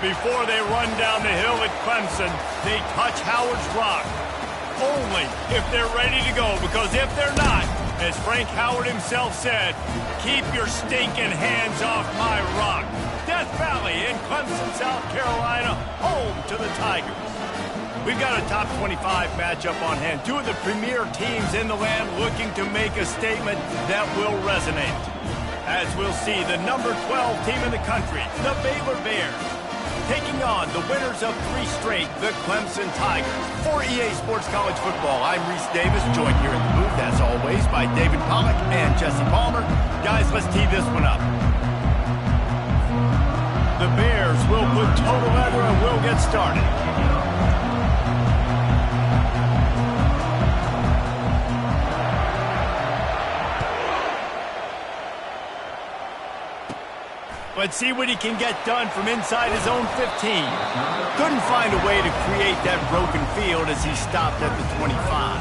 Before they run down the hill at Clemson, they touch Howard's rock. Only if they're ready to go, because if they're not, as Frank Howard himself said, keep your stinking hands off my rock. Death Valley in Clemson, South Carolina, home to the Tigers. We've got a top 25 matchup on hand. Two of the premier teams in the land looking to make a statement that will resonate. As we'll see, the number 12 team in the country, the Baylor Bears, taking on the winners of 3 straight, the Clemson Tigers. For EA Sports College Football, I'm Reese Davis, joined here in the booth, as always, by David Pollack and Jesse Palmer. Guys, let's tee this one up. The Bears will put total leather and we'll get started. Let's see what he can get done from inside his own 15. Couldn't find a way to create that broken field as he stopped at the 25.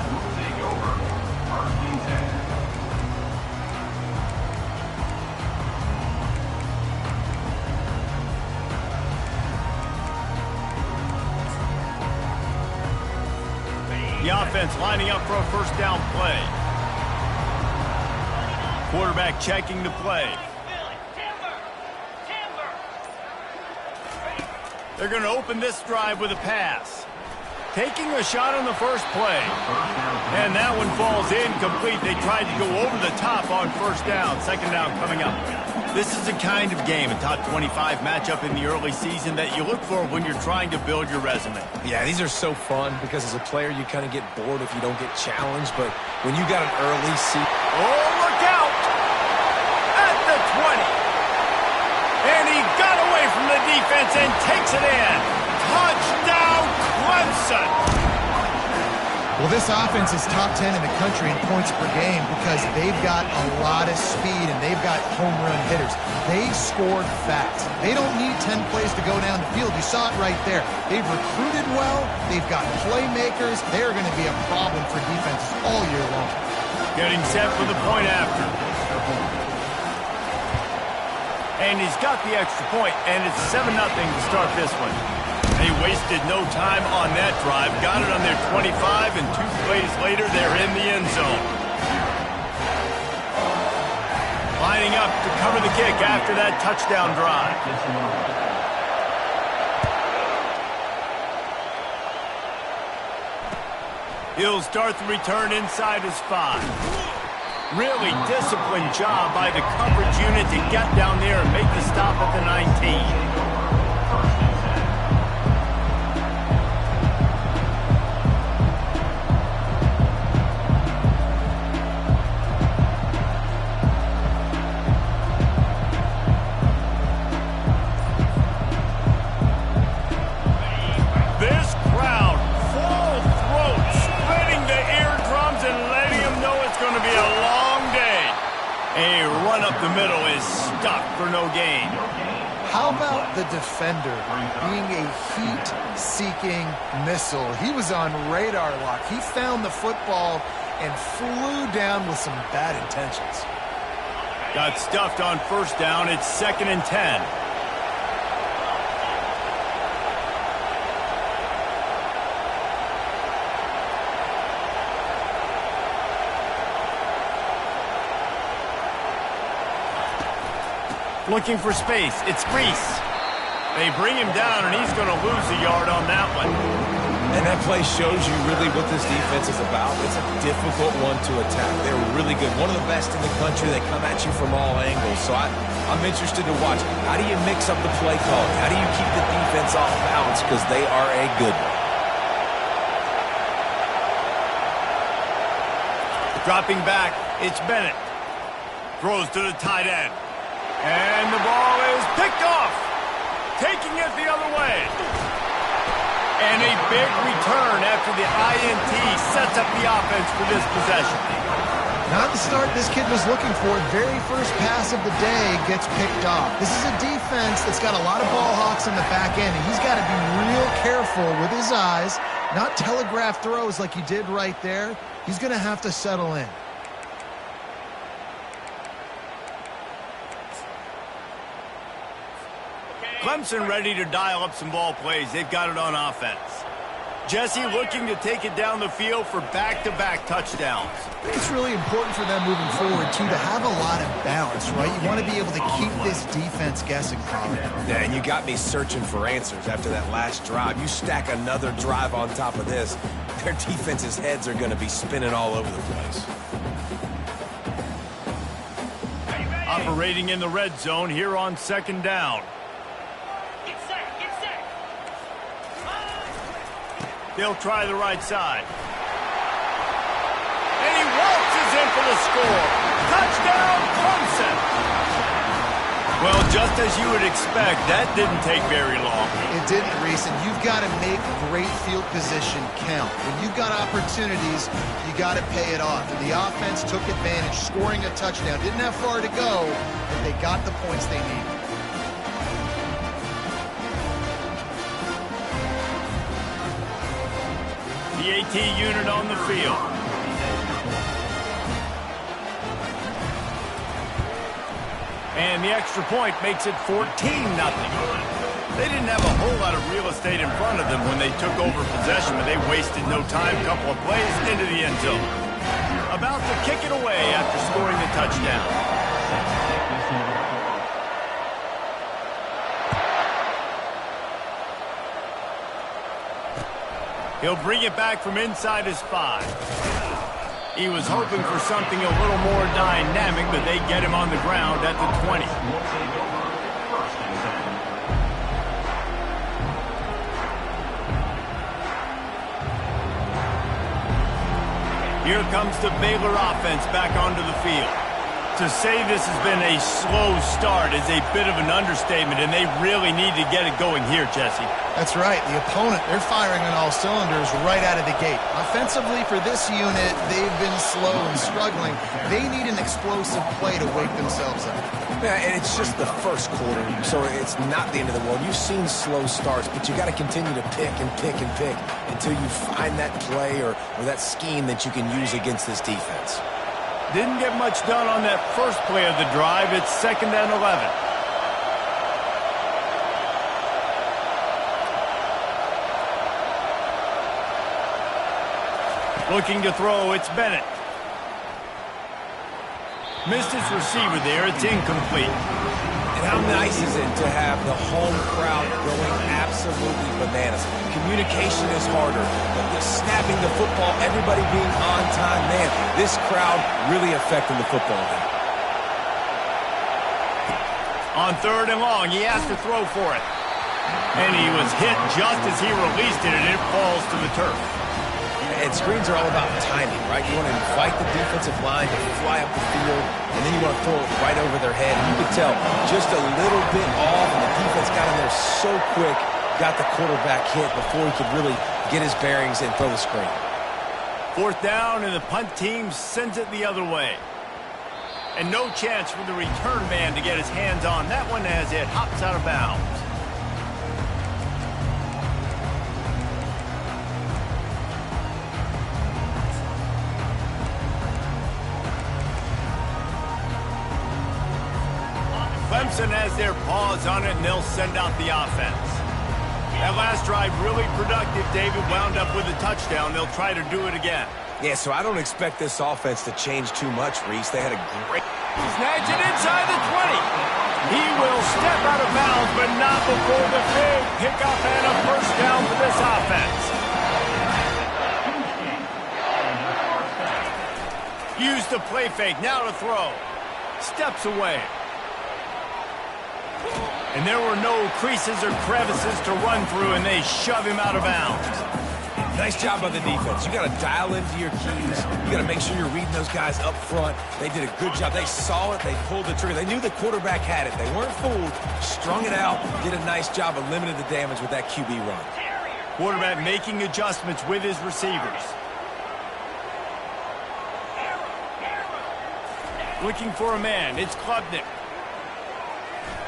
The offense lining up for a first down play. Quarterback checking the play. They're going to open this drive with a pass. Taking a shot on the first play. And that one falls incomplete. They tried to go over the top on first down. Second down coming up. This is the kind of game, a top 25 matchup in the early season, that you look for when you're trying to build your resume. Yeah, these are so fun because as a player, you kind of get bored if you don't get challenged. But when you got an early seat... Oh, look out! At the 20. And he got away from the defense and takes it in. Touchdown, Clemson! Well, this offense is top 10 in the country in points per game because they've got a lot of speed and they've got home run hitters. They scored fast. They don't need 10 plays to go down the field. You saw it right there. They've recruited well. They've got playmakers. They're going to be a problem for defenses all year long. Getting set for the point after. And he's got the extra point, and it's 7-0 to start this one. They wasted no time on that drive. Got it on their 25, and 2 plays later, they're in the end zone. Lining up to cover the kick after that touchdown drive. He'll start the return inside his 5. Really disciplined job by the coverage unit to get down there and make the stop at the 19. This crowd, full throat, splitting the eardrums and letting them know it's going to be a long day. A run up the middle is stuck for no gain. How about the defender being a heat-seeking missile? He was on radar lock. He found the football and flew down with some bad intentions. Got stuffed on first down. It's 2nd and 10. Looking for space. It's Reese. They bring him down, and he's going to lose a yard on that one. And that play shows you really what this defense is about. It's a difficult one to attack. They're really good. One of the best in the country. They come at you from all angles. So I'm interested to watch. How do you mix up the play calling? How do you keep the defense off balance? Because they are a good one. Dropping back, it's Bennett. Throws to the tight end. And the ball is picked off. Taking it the other way. And a big return after the INT sets up the offense for this possession. Not the start this kid was looking for. Very first pass of the day gets picked off. This is a defense that's got a lot of ball hawks in the back end, and he's got to be real careful with his eyes Not telegraph throws like he did right there. He's going to have to settle in. Clemson ready to dial up some ball plays. They've got it on offense. Jesse looking to take it down the field for back-to-back touchdowns. It's really important for them moving forward, too, to have a lot of balance, right? You want to be able to keep this defense guessing, Colin. Yeah, and you got me searching for answers after that last drive. You stack another drive on top of this, their defense's heads are going to be spinning all over the place. Operating in the red zone here on 2nd down. They'll try the right side. And he waltzes in for the score. Touchdown, Clemson! Well, just as you would expect, that didn't take very long. It didn't, Reese, and you've got to make great field position count. When you've got opportunities, you got to pay it off. And the offense took advantage, scoring a touchdown. Didn't have far to go, but they got the points they needed. The AT unit on the field. And the extra point makes it 14-0. They didn't have a whole lot of real estate in front of them when they took over possession, but they wasted no time. Couple of plays into the end zone. About to kick it away after scoring the touchdown. He'll bring it back from inside his 5. He was hoping for something a little more dynamic, but they get him on the ground at the 20. Here comes the Baylor offense back onto the field. To say this has been a slow start is a bit of an understatement, and they really need to get it going here, Jesse. That's right. The opponent, they're firing on all cylinders right out of the gate. Offensively, for this unit, they've been slow and struggling. They need an explosive play to wake themselves up. Yeah, and it's just the first quarter, so it's not the end of the world. You've seen slow starts, but you got to continue to pick and pick and pick until you find that play or that scheme that you can use against this defense. Didn't get much done on that first play of the drive. It's 2nd and 11. Looking to throw, it's Bennett. Missed his receiver there. It's incomplete. And how nice is it to have the home crowd going absolutely bananas? Communication is harder. But snapping the football, everybody being on time, man, this crowd really affecting the football game. On 3rd and long, he has to throw for it. And he was hit just as he released it, and it falls to the turf. And screens are all about timing, right? You want to invite the defensive line to fly up the field, and then you want to throw it right over their head. And you could tell just a little bit off, and the defense got in there so quick, got the quarterback hit before he could really get his bearings and throw the screen. 4th down, and the punt team sends it the other way. And no chance for the return man to get his hands on that one as it hops out of bounds. Clemson has their paws on it, and they'll send out the offense. That last drive really productive. David wound up with a touchdown. They'll try to do it again. Yeah, so I don't expect this offense to change too much, Reese. They had a great... Snatch it inside the 20. He will step out of bounds, but not before the big pickup and a first down for this offense. Use the play fake. Now to throw. Steps away. And there were no creases or crevices to run through, and they shove him out of bounds. Nice job by the defense. You got to dial into your keys. You got to make sure you're reading those guys up front. They did a good job. They saw it. They pulled the trigger. They knew the quarterback had it. They weren't fooled. Strung it out. Did a nice job of limiting the damage with that QB run. Quarterback making adjustments with his receivers. Looking for a man. It's Klubnik.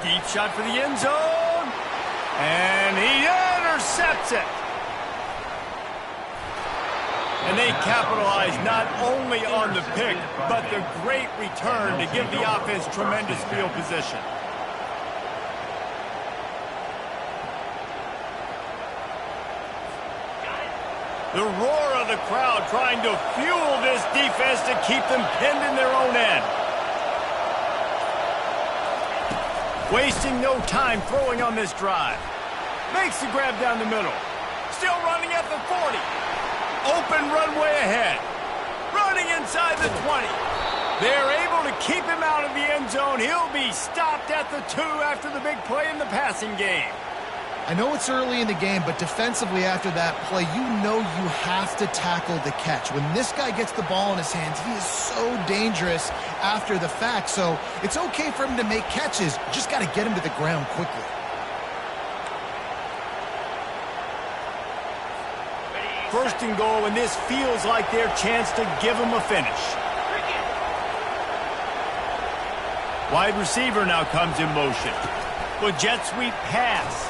Deep shot for the end zone. And he intercepts it. And they capitalized not only on the pick, but the great return to give the offense tremendous field position. The roar of the crowd trying to fuel this defense to keep them pinned in their own end. Wasting no time throwing on this drive. Makes the grab down the middle. Still running at the 40. Open runway ahead. Running inside the 20. They're able to keep him out of the end zone. He'll be stopped at the 2 after the big play in the passing game. I know it's early in the game, but defensively after that play, you know you have to tackle the catch. When this guy gets the ball in his hands, he is so dangerous after the fact. So it's okay for him to make catches. You just got to get him to the ground quickly. First and goal, and this feels like their chance to give him a finish. Wide receiver now comes in motion. With jet sweep pass.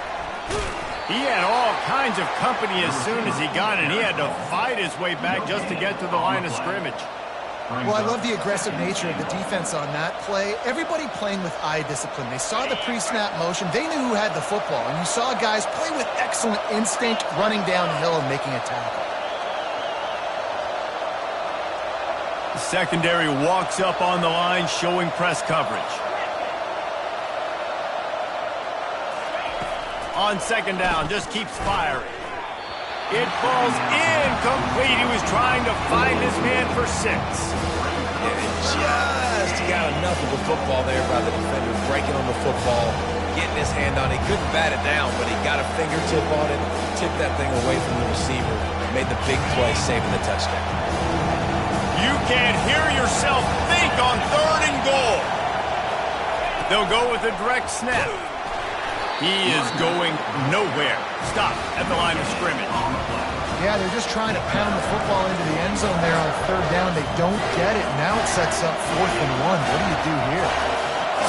He had all kinds of company as soon as he got it. He had to fight his way back just to get to the line of scrimmage. Well, I love the aggressive nature of the defense on that play. Everybody playing with eye discipline. They saw the pre-snap motion. They knew who had the football. And you saw guys play with excellent instinct, running downhill and making a tackle. The secondary walks up on the line, showing press coverage. On second down, just keeps firing. It falls incomplete. He was trying to find his man for 6. Just got enough of the football there by the defender, breaking on the football, getting his hand on it. He couldn't bat it down, but he got a fingertip on it, tipped that thing away from the receiver, made the big play, saving the touchdown. You can't hear yourself think on 3rd and goal. They'll go with a direct snap. He is going nowhere. Stop at the line of scrimmage. Yeah, they're just trying to pound the football into the end zone there on 3rd down. They don't get it. Now it sets up 4th and 1. What do you do here?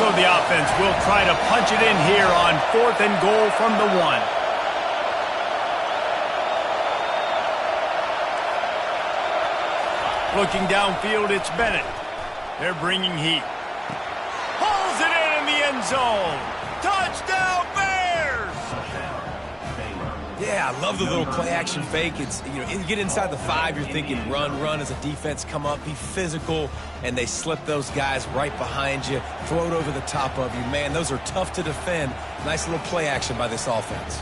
So the offense will try to punch it in here on 4th and goal from the 1. Looking downfield, it's Bennett. They're bringing heat. Pulls it in the end zone. Touchdown, Bears! Yeah, I love the little play-action fake. It's, you get inside the 5, you're thinking run as a defense, come up, be physical, and they slip those guys right behind you, throw it over the top of you. Man, those are tough to defend. Nice little play-action by this offense.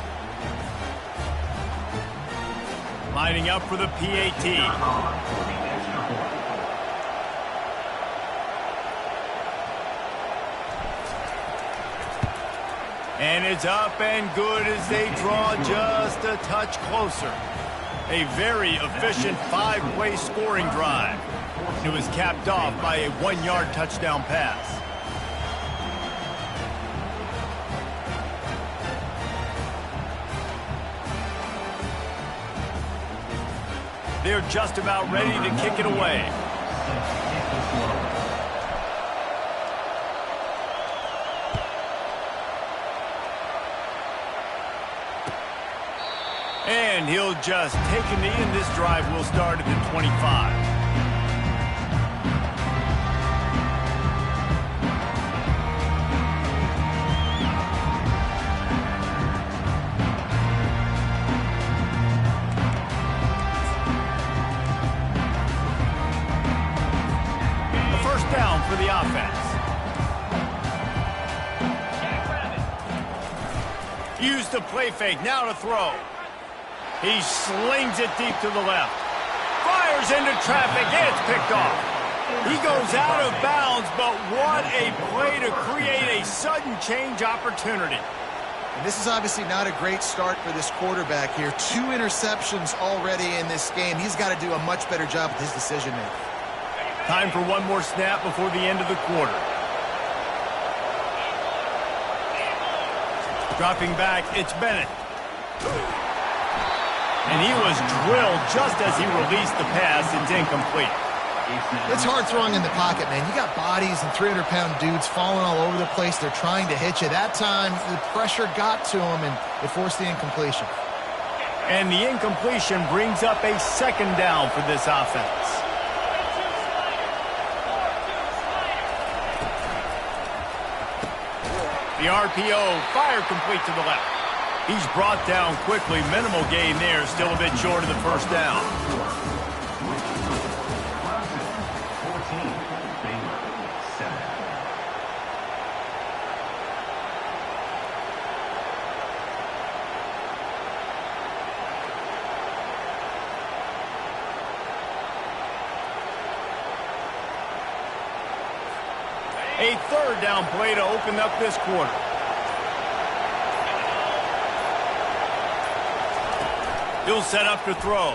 Lining up for the PAT. And it's up and good as they draw just a touch closer. A very efficient 5-play scoring drive. It was capped off by a 1-yard touchdown pass. They're just about ready to kick it away. And he'll just take a knee, and this drive will start at the 25. A first down for the offense. Use the play fake, now to throw. He slings it deep to the left. Fires into traffic, and it's picked off. He goes out of bounds, but what a play to create a sudden change opportunity. And this is obviously not a great start for this quarterback here. 2 interceptions already in this game. He's got to do a much better job with his decision-making. Time for one more snap before the end of the quarter. Dropping back, it's Bennett. And he was drilled just as he released the pass. It's incomplete. It's hard throwing in the pocket, man. You got bodies and 300-pound dudes falling all over the place. They're trying to hit you. That time, the pressure got to him, and it forced the incompletion. And the incompletion brings up a second down for this offense. The RPO, fire complete to the left. He's brought down quickly. Minimal gain there, still a bit short of the first down. A third down play to open up this quarter. He'll set up to throw.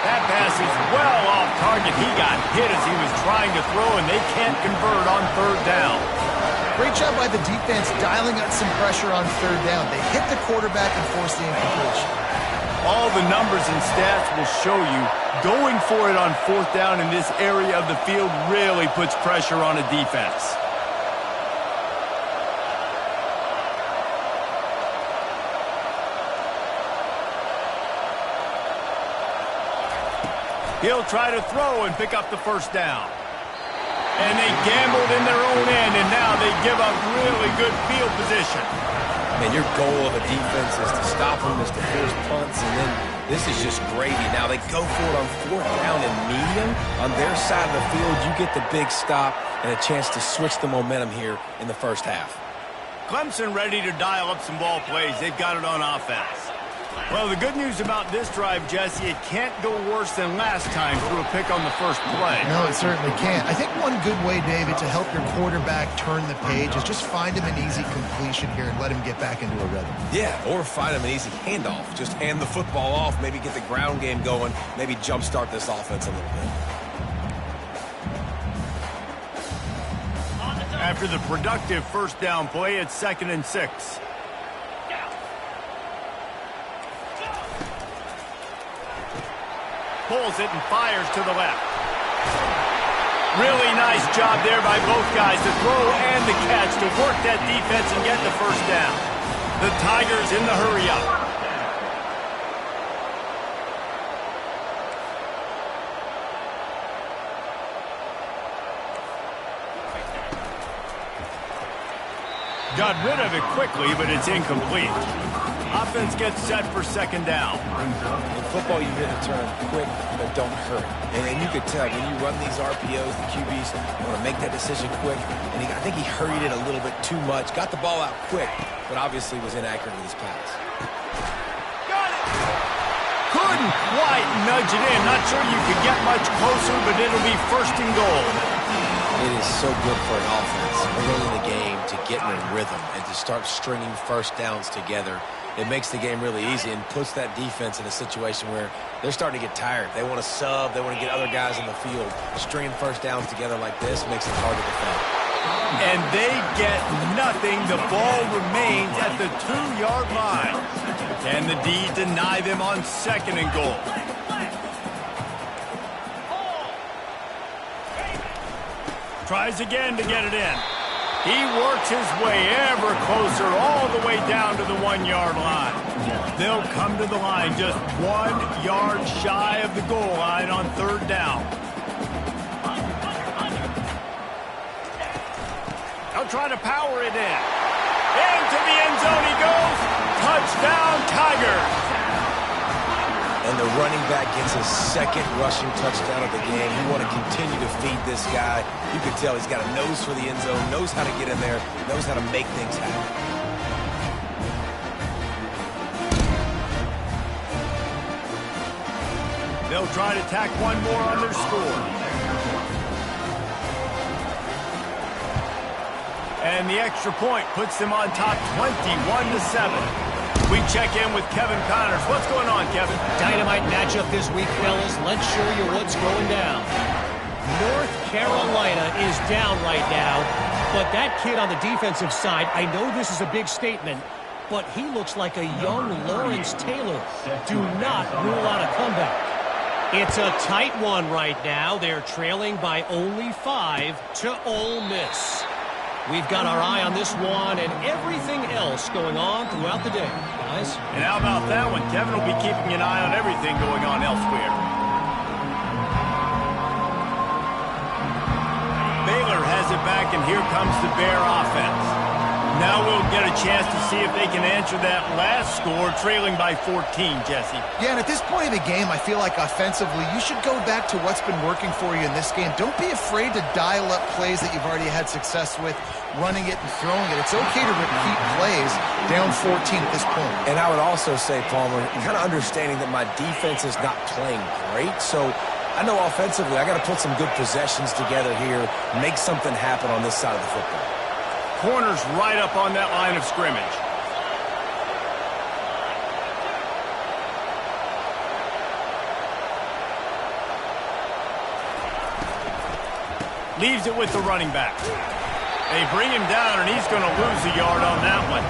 That pass is well off target. He got hit as he was trying to throw, and they can't convert on third down. Great job by the defense dialing up some pressure on third down. They hit the quarterback and forced the incompletion. All the numbers and stats will show you going for it on fourth down in this area of the field really puts pressure on a defense. He'll try to throw and pick up the first down. And they gambled in their own end, and now they give up really good field position. Man, your goal of a defense is to stop them, is to force punts, and then this is just gravy. Now they go for it on fourth down and medium. On their side of the field, you get the big stop and a chance to switch the momentum here in the first half. Clemson ready to dial up some ball plays. They've got it on offense. Well, the good news about this drive, Jesse, it can't go worse than last time through a pick on the first play. No, it certainly can't. I think one good way, David, to help your quarterback turn the page is just find him an easy completion here and let him get back into a rhythm. Yeah, or find him an easy handoff. Just hand the football off, maybe get the ground game going, maybe jumpstart this offense a little bit. After the productive first down play, it's 2nd and 6. Pulls it and fires to the left. Really nice job there by both guys to throw and the catch to work that defense and get the first down. The Tigers in the hurry up. Got rid of it quickly, but it's incomplete. Offense gets set for second down. In football, you hit a turn quick, but don't hurt. And you could tell when you run these RPOs, the QBs want to make that decision quick. And I think he hurried it a little bit too much. Got the ball out quick, but obviously was inaccurate with his pass. Got it! Couldn't quite nudge it in. Not sure you could get much closer, but it'll be 1st and goal. It is so good for an offense early in the game to get in a rhythm and to start stringing first downs together. It makes the game really easy and puts that defense in a situation where they're starting to get tired. They want to sub. They want to get other guys on the field. Stringing first downs together like this makes it hard to defend. And they get nothing. The ball remains at the 2-yard line. Can the D deny them on 2nd and goal? Tries again to get it in. He works his way ever closer all the way down to the 1-yard line. They'll come to the line just 1 yard shy of the goal line on third down. They'll try to power it in. Into the end zone he goes. Touchdown, Tigers. And the running back gets his 2nd rushing touchdown of the game. You want to continue to feed this guy. You can tell he's got a nose for the end zone, knows how to get in there, knows how to make things happen. They'll try to tack one more on their score. And the extra point puts them on top 21-7. We check in with Kevin Connors. What's going on, Kevin? Dynamite matchup this week, fellas. Let's show you what's going down. North Carolina is down right now, but that kid on the defensive side, I know this is a big statement, but he looks like a young Lawrence Taylor. Do not rule out a comeback. It's a tight one right now. They're trailing by only 5 to Ole Miss. We've got our eye on this one and everything else going on throughout the day. guys. And how about that one? Kevin will be keeping an eye on everything going on elsewhere. Baylor has it back, and here comes the Bear offense. Now we'll get a chance to see if they can answer that last score, trailing by 14, Jesse. Yeah, and at this point of the game, I feel like offensively, you should go back to what's been working for you in this game. Don't be afraid to dial up plays that you've already had success with, running it and throwing it. It's okay to repeat plays down 14 at this point. And I would also say, Palmer, kind of understanding that my defense is not playing great, so I know offensively I got to put some good possessions together here, make something happen on this side of the football. Corner's right up on that line of scrimmage. Leaves it with the running back. They bring him down, and he's going to lose a yard on that one.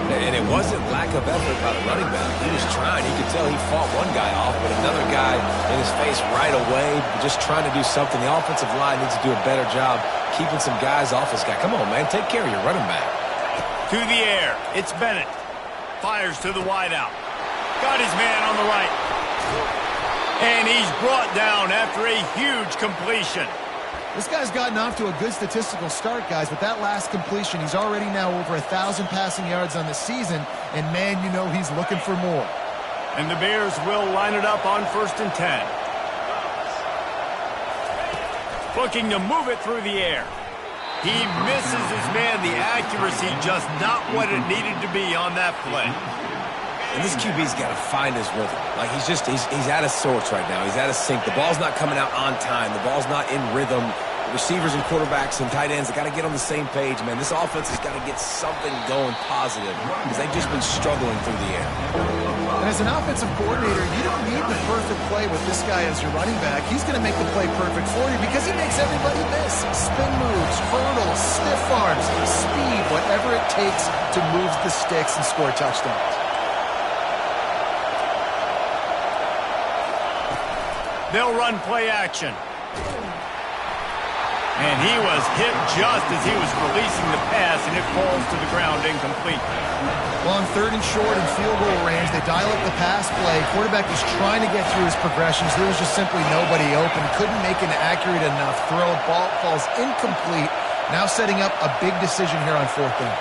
And it wasn't lack of effort by the running back. He was trying. You could tell he fought one guy off, but another guy in his face right away, just trying to do something. The offensive line needs to do a better job keeping some guys off his guy. Come on, man. Take care of your running back. To the air. It's Bennett. Fires to the wideout. Got his man on the right. And he's brought down after a huge completion. This guy's gotten off to a good statistical start, guys, but that last completion, he's already now over 1,000 passing yards on the season, and man, you know he's looking for more. And the Bears will line it up on 1st and 10. Looking to move it through the air. He misses his man. The accuracy just not what it needed to be on that play. And this QB's got to find his rhythm. Like, he's out of sorts right now. He's out of sync. The ball's not coming out on time. The ball's not in rhythm. Receivers and quarterbacks and tight ends, they got to get on the same page, man. This offense has got to get something going positive because they've just been struggling through the air. And as an offensive coordinator, you don't need the perfect play with this guy as your running back. He's going to make the play perfect for you because he makes everybody miss. Spin moves, hurdles, stiff arms, speed, whatever it takes to move the sticks and score touchdowns. They'll run play action. And he was hit just as he was releasing the pass, and it falls to the ground incomplete. Well, on 3rd and short and field goal range, they dial up the pass play. Quarterback was trying to get through his progressions. There was just simply nobody open. Couldn't make an accurate enough throw. Ball falls incomplete. Now setting up a big decision here on 4th down.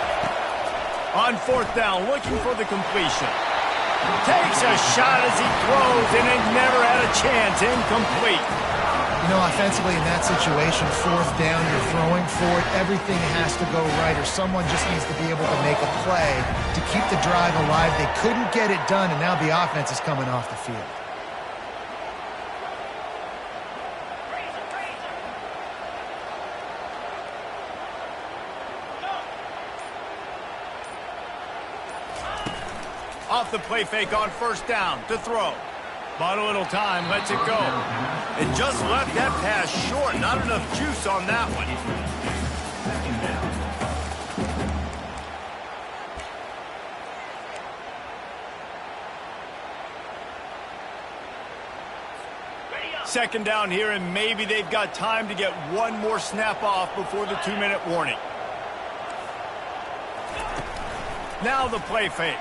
On 4th down, looking for the completion. Takes a shot as he throws, and it never had a chance. Incomplete. You know, offensively in that situation, 4th down, you're throwing for it. Everything has to go right, or someone just needs to be able to make a play to keep the drive alive. They couldn't get it done, and now the offense is coming off the field. Off the play fake on 1st down to throw. Bought a little time, lets it go. And just left that pass short. Not enough juice on that one. Second down here, and maybe they've got time to get one more snap off before the 2-minute warning. Now the play fake.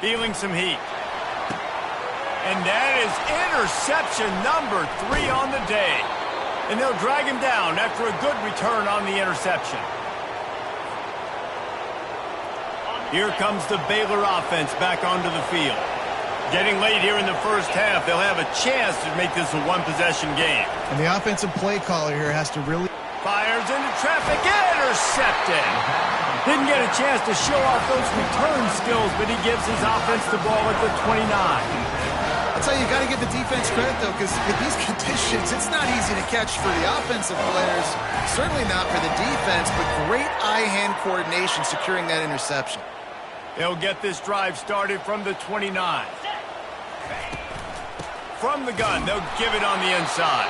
Feeling some heat. And that is interception number 3 on the day. And they'll drag him down after a good return on the interception. Here comes the Baylor offense back onto the field. Getting late here in the first half, they'll have a chance to make this a one-possession game. And the offensive play caller here has to really... Fires into traffic, intercepted. Didn't get a chance to show off those return skills, but he gives his offense the ball at the 29. I'll tell you, you got to give the defense credit, though, because with these conditions, it's not easy to catch for the offensive players. Certainly not for the defense, but great eye-hand coordination securing that interception. They'll get this drive started from the 29. From the gun, they'll give it on the inside.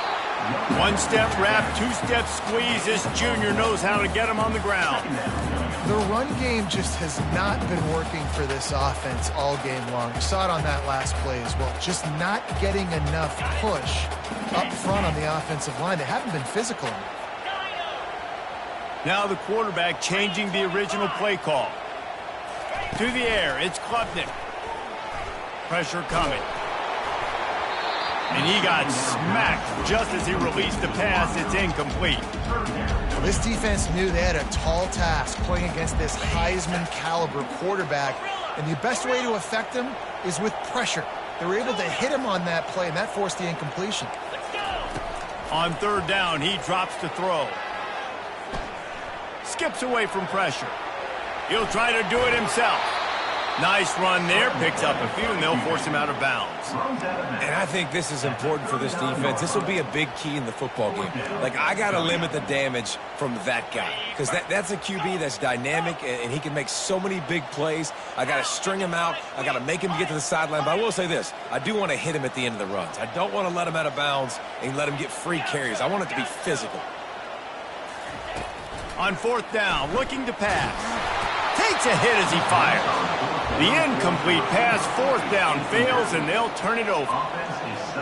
One-step wrap, two-step squeeze. This junior knows how to get him on the ground. The run game just has not been working for this offense all game long. You saw it on that last play as well. Just not getting enough push up front on the offensive line. They haven't been physical enough. Now the quarterback changing the original play call. To the air, it's Klubnik. Pressure coming. And he got smacked just as he released the pass. It's incomplete. Well, this defense knew they had a tall task playing against this Heisman caliber quarterback. And the best way to affect him is with pressure. They were able to hit him on that play, and that forced the incompletion. On third down, he drops to throw. Skips away from pressure. He'll try to do it himself. Nice run there. Picks up a few, and they'll force him out of bounds. And I think this is important for this defense. This will be a big key in the football game. Like, I got to limit the damage from that guy because that's a QB that's dynamic, and he can make so many big plays. I got to string him out. I got to make him get to the sideline. But I will say this. I do want to hit him at the end of the runs. I don't want to let him out of bounds and let him get free carries. I want it to be physical. On fourth down, looking to pass. Takes a hit as he fires. The incomplete pass, fourth down, fails, and they'll turn it over.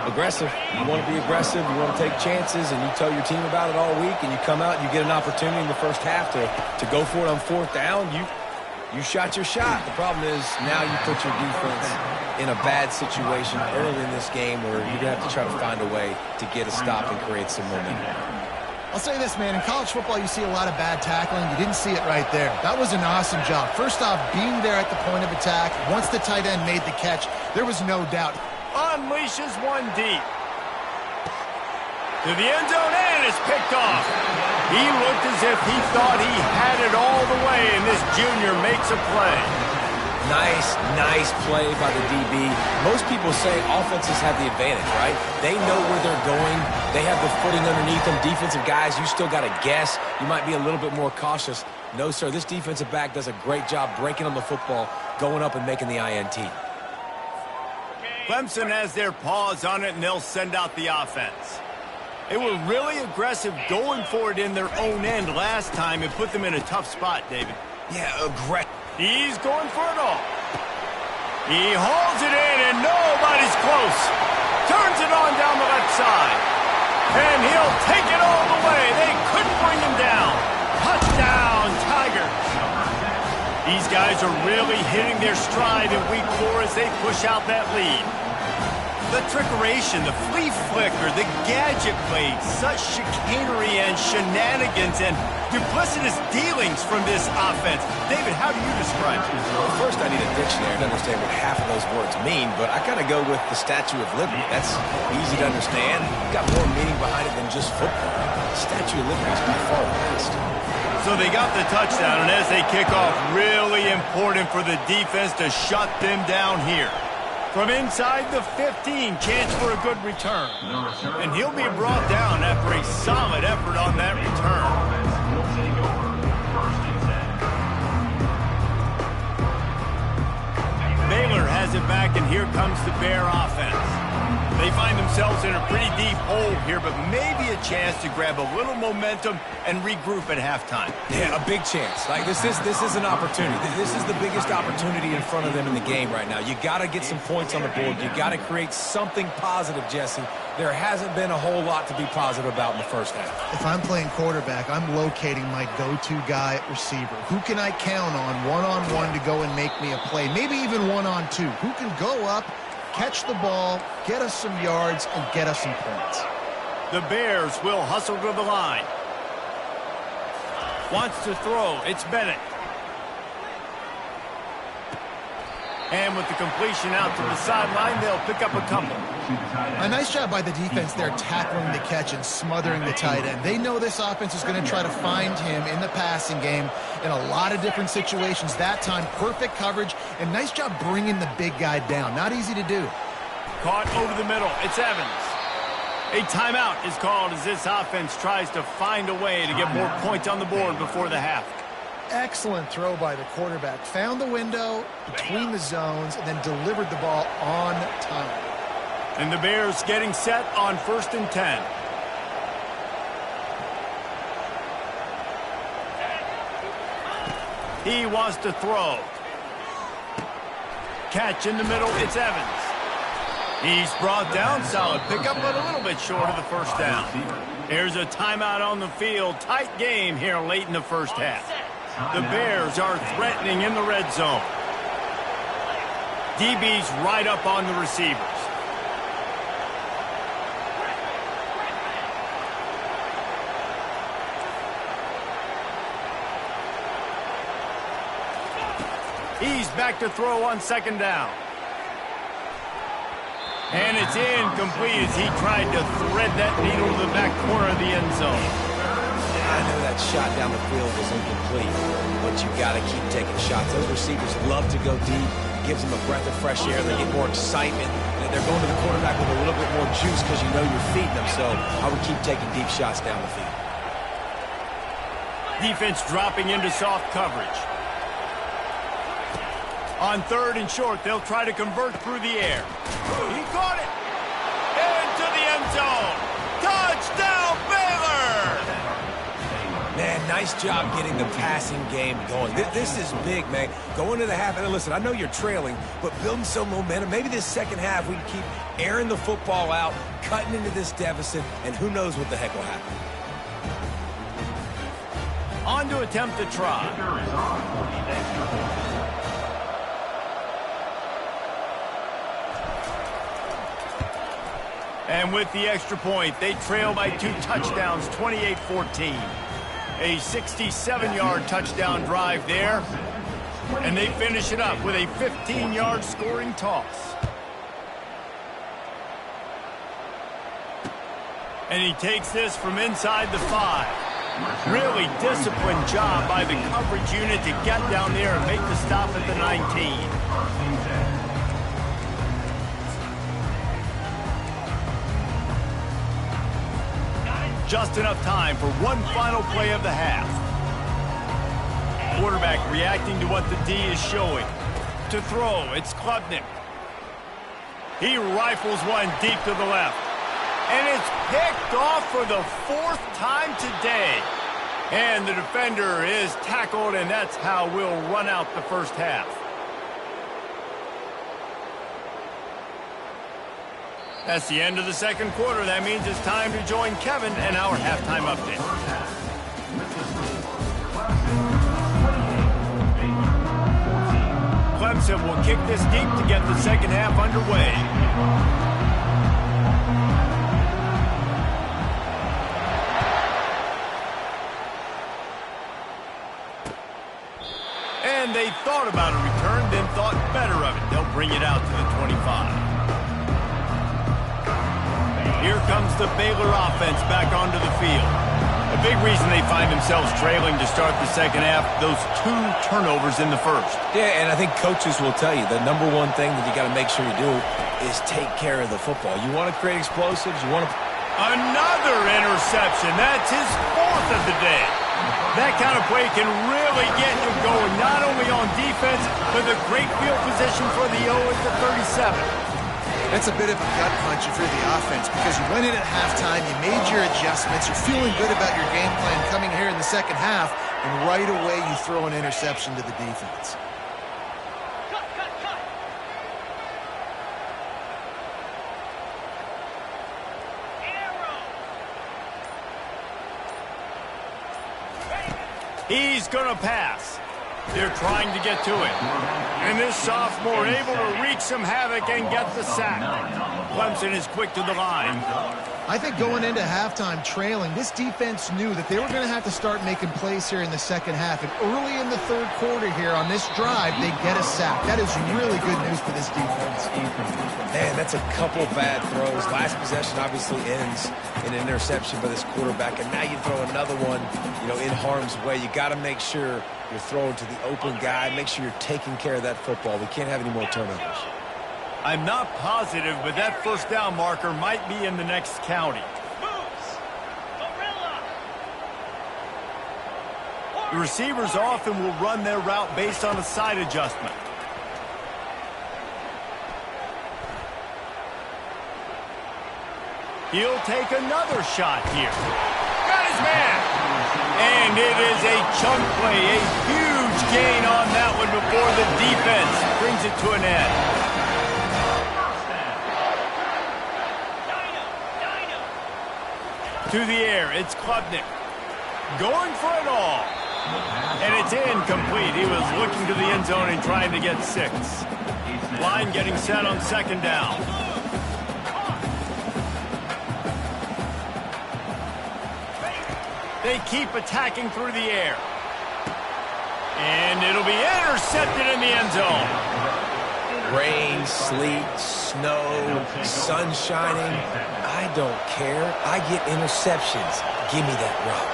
Aggressive. You want to be aggressive. You want to take chances, and you tell your team about it all week, and you come out and you get an opportunity in the first half to go for it on fourth down. You shot your shot. The problem is now you put your defense in a bad situation early in this game where you're going to have to try to find a way to get a stop and create some momentum. I'll say this, man. In college football, you see a lot of bad tackling. You didn't see it right there. That was an awesome job. First off, being there at the point of attack. Once the tight end made the catch, there was no doubt. Unleashes one deep. To the end zone, and it's picked off. He looked as if he thought he had it all the way, and this junior makes a play. Nice play by the DB. Most people say offenses have the advantage, right? They know where they're going. They have the footing underneath them. Defensive guys, you still got to guess. You might be a little bit more cautious. No, sir, this defensive back does a great job breaking on the football, going up and making the INT. Clemson has their paws on it, and they'll send out the offense. They were really aggressive going for it in their own end last time and put them in a tough spot, David. Yeah, aggressive. He's going for it all. He hauls it in, and nobody's close. Turns it on down the left side. And he'll take it all the way. They couldn't bring him down. Touchdown, Tigers. These guys are really hitting their stride in week 4 as they push out that lead. The trickeration, the flea flicker, the gadget play, such chicanery and shenanigans and duplicitous dealings from this offense. David, how do you describe it? Well, first I need a dictionary to understand what half of those words mean, but I kind of go with the Statue of Liberty. That's easy to understand. Got more meaning behind it than just football. The Statue of Liberty is by far the best. So they got the touchdown, and as they kick off, really important for the defense to shut them down here. From inside the 15, chance for a good return. And he'll be brought down after a solid effort on that return. Baylor has it back, and here comes the Bear offense. They find themselves in a pretty deep hole here, but maybe a chance to grab a little momentum and regroup at halftime. Yeah, a big chance. Like this is an opportunity. This is the biggest opportunity in front of them in the game right now. You got to get some points on the board. You got to create something positive, Jesse. There hasn't been a whole lot to be positive about in the first half. If I'm playing quarterback, I'm locating my go-to guy at receiver. Who can I count on one-on-one to go and make me a play? Maybe even one-on-two. Who can go up, catch the ball, get us some yards, and get us some points? The Bears will hustle to the line. Wants to throw. It's Bennett. And with the completion out to the sideline, they'll pick up a couple. A nice job by the defense there tackling the catch and smothering the tight end. They know this offense is going to try to find him in the passing game in a lot of different situations. That time, perfect coverage, and nice job bringing the big guy down. Not easy to do. Caught over the middle. It's Evans. A timeout is called as this offense tries to find a way to get more points on the board before the half. Excellent throw by the quarterback. Found the window between the zones and then delivered the ball on time. And the Bears getting set on 1st and 10. He wants to throw. Catch in the middle. It's Evans. He's brought down. Solid pickup, but a little bit short of the first down. There's a timeout on the field. Tight game here late in the first half. The Bears are threatening in the red zone. DB's right up on the receivers. He's back to throw on second down. And it's incomplete as he tried to thread that needle to the back corner of the end zone. I know that shot down the field was incomplete, but you got to keep taking shots. Those receivers love to go deep. It gives them a breath of fresh air. They get more excitement. And they're going to the quarterback with a little bit more juice because you know you're feeding them. So I would keep taking deep shots down the field. Defense dropping into soft coverage. On third and short, they'll try to convert through the air. He caught it. Into the end zone. Touchdown, Baylor! Man, nice job getting the passing game going. This is big, man. Going to the half, and listen, I know you're trailing, but building some momentum. Maybe this second half we can keep airing the football out, cutting into this deficit, and who knows what the heck will happen. On to attempt the try. And with the extra point, they trail by 2 touchdowns, 28-14. A 67-yard touchdown drive there. And they finish it up with a 15-yard scoring toss. And he takes this from inside the 5. Really disciplined job by the coverage unit to get down there and make the stop at the 19. Just enough time for one final play of the half. Quarterback reacting to what the D is showing. To throw, it's Klubnik. He rifles one deep to the left. And it's picked off for the 4th time today. And the defender is tackled, and that's how we'll run out the first half. That's the end of the second quarter. That means it's time to join Kevin and our halftime update. Clemson will kick this deep to get the second half underway. And they thought about a return, then thought better of it. They'll bring it out to the 25. Here comes the Baylor offense back onto the field. A big reason they find themselves trailing to start the second half, those 2 turnovers in the first. Yeah, and I think coaches will tell you the number one thing that you got to make sure you do is take care of the football. You want to create explosives. You want to... Another interception. That's his 4th of the day. That kind of play can really get you going, not only on defense, but the great field position for the O at the 37. That's a bit of a gut punch if you're the offense because you went in at halftime, you made your adjustments, you're feeling good about your game plan coming here in the second half, and right away you throw an interception to the defense. He's going to pass. They're trying to get to it. And this sophomore able to wreak some havoc and get the sack. Clemson is quick to the line. I think going into halftime trailing, this defense knew that they were going to have to start making plays here in the second half. And early in the third quarter here on this drive, they get a sack. That is really good news for this defense. Man, that's a couple bad throws. Last possession obviously ends in an interception by this quarterback. And now you throw another one, in harm's way. You got to make sure you're throwing to the open guy. Make sure you're taking care of that football. We can't have any more turnovers. I'm not positive, but that first down marker might be in the next county. The receivers often will run their route based on a side adjustment. He'll take another shot here. Got his man. And it is a chunk play, a huge gain on that one before the defense brings it to an end. To the air, it's Klubnik. Going for it all. And it's incomplete. He was looking to the end zone and trying to get 6. Line getting set on 2nd down. They keep attacking through the air. And it'll be intercepted in the end zone. Rain, sleet, snow, sun shining. I don't care. I get interceptions. Give me that rock.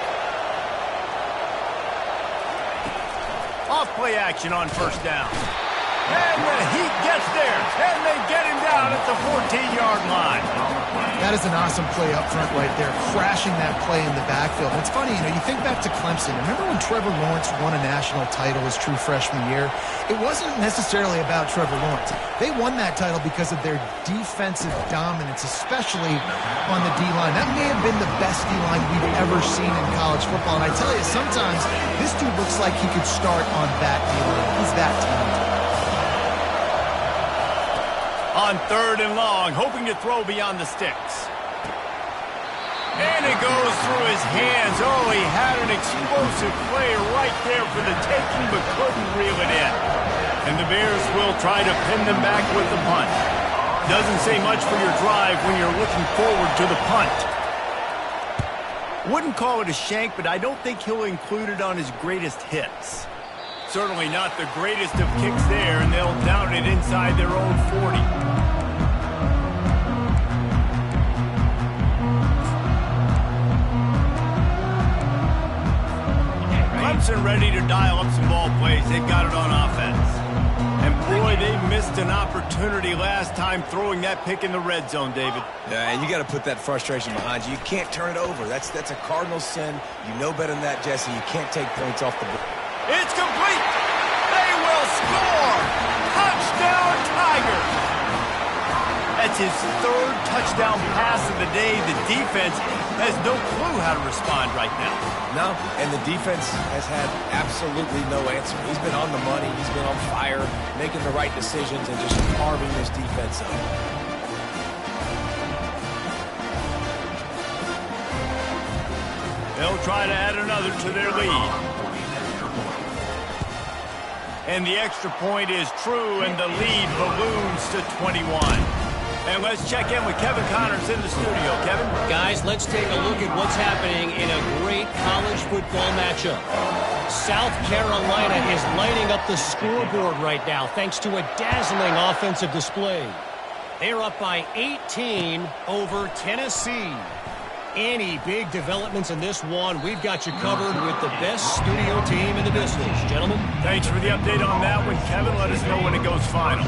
Off play action on 1st down. And the Heat gets there. And they get him down at the 14-yard line. That is an awesome play up front right there, crashing that play in the backfield. And it's funny, you think back to Clemson. Remember when Trevor Lawrence won a national title his true freshman year? It wasn't necessarily about Trevor Lawrence. They won that title because of their defensive dominance, especially on the D-line. That may have been the best D-line we've ever seen in college football. And I tell you, sometimes this dude looks like he could start on that D-line. He's that talented. On 3rd and long, hoping to throw beyond the sticks. And it goes through his hands. Oh, he had an explosive play right there for the taking, but couldn't reel it in. And the Bears will try to pin them back with the punt. Doesn't say much for your drive when you're looking forward to the punt. Wouldn't call it a shank, but I don't think he'll include it on his greatest hits. Certainly not the greatest of kicks there, and they'll down it inside their own 40. Clemson ready to dial up some ball plays. They've got it on offense. And boy, they missed an opportunity last time throwing that pick in the red zone, David. Yeah, and you got to put that frustration behind you. You can't turn it over. That's a cardinal sin. You know better than that, Jesse. You can't take points off the board. It's complete. They will score. Touchdown, Tigers. That's his 3rd touchdown pass of the day. The defense has no clue how to respond right now. No, and the defense has had absolutely no answer. He's been on the money. He's been on fire, making the right decisions and just carving this defense up. They'll try to add another to their lead. And the extra point is true, and the lead balloons to 21. And let's check in with Kevin Connors in the studio. Kevin? Guys, let's take a look at what's happening in a great college football matchup. South Carolina is lighting up the scoreboard right now thanks to a dazzling offensive display. They're up by 18 over Tennessee. Any big developments in this one, we've got you covered with the best studio team in the business. Gentlemen? Thanks for the update on that one, Kevin. Let us know when it goes final.